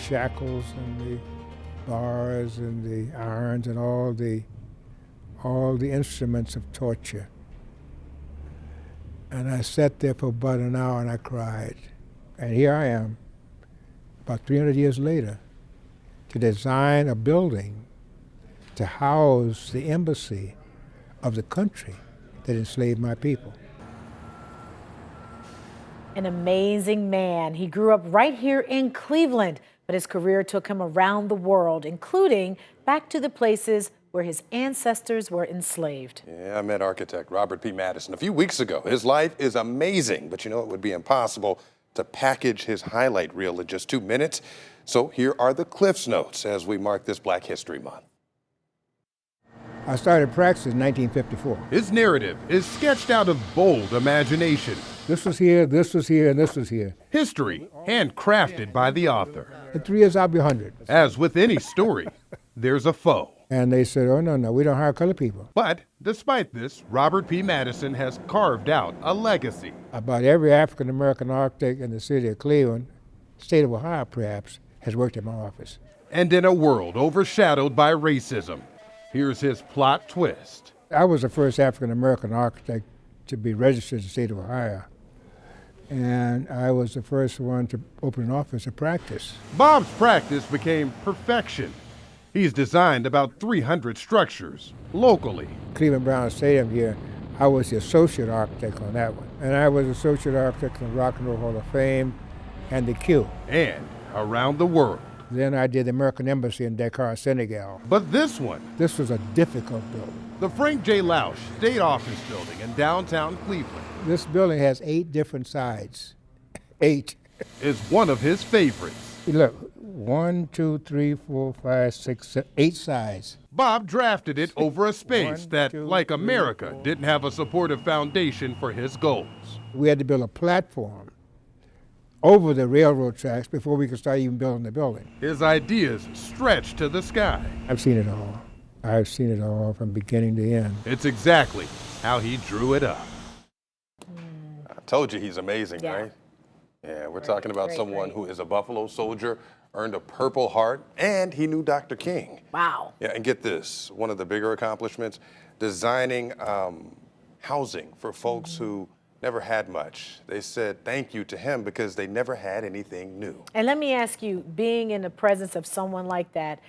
shackles and the bars and the irons and all the instruments of torture. And I sat there for about an hour and I cried. And here I am, about 300 years later, to design a building to house the embassy of the country that enslaved my people. An amazing man. He grew up right here in Cleveland, but his career took him around the world, including back to the places where his ancestors were enslaved. Yeah, I met architect Robert P. Madison a few weeks ago. His life is amazing, but you know it would be impossible to package his highlight reel in just 2 minutes. So here are the Cliff's Notes as we mark this Black History Month. I started practice in 1954. His narrative is sketched out of bold imagination. This was here, this was here, and this was here. History handcrafted by the author. In 3 years, I'll be 100. As with any story, there's a foe. And they said, oh, no, we don't hire colored people. But despite this, Robert P. Madison has carved out a legacy. About every African-American architect in the city of Cleveland, state of Ohio perhaps, has worked in my office. And in a world overshadowed by racism, here's his plot twist. I was the first African-American architect to be registered in the state of Ohio. And I was the first one to open an office of practice. Bob's practice became perfection. He's designed about 300 structures locally. Cleveland Brown Stadium here, I was the associate architect on that one. And I was associate architect on the Rock and Roll Hall of Fame and the Q. And around the world. Then I did the American Embassy in Dakar, Senegal. But this one, this was a difficult building. The Frank J. Lausch State Office Building in downtown Cleveland. This building has 8 different sides. 8. Is one of his favorites. Look, 1, 2, 3, 4, 5, 6, 7, 8 sides. Bob drafted it over a space 1, that, 2, like 3, America, 4. didn't have a supportive foundation for his goals. We had to build a platform over the railroad tracks before we could start even building the building. His ideas stretched to the sky. I've seen it all. I've seen it all from beginning to end. It's exactly how he drew it up. I told you he's amazing, Yeah. right? Yeah, we're talking about someone who is a Buffalo soldier, earned a Purple Heart, and he knew Dr. King. Wow. Yeah, and get this, one of the bigger accomplishments, designing housing for folks who never had much. They said thank you to him because they never had anything new. And let me ask you, being in the presence of someone like that,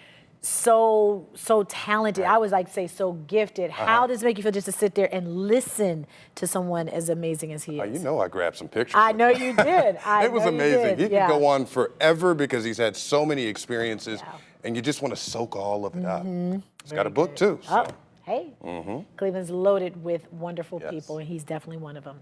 so talented, I would like to say so gifted, how does it make you feel just to sit there and listen to someone as amazing as he is? You know I grabbed some pictures. I know you did. It was amazing. He could go on forever because he's had so many experiences, and you just want to soak all of it up. He's got a book too. So. Hey, Cleveland's loaded with wonderful people, and he's definitely one of them.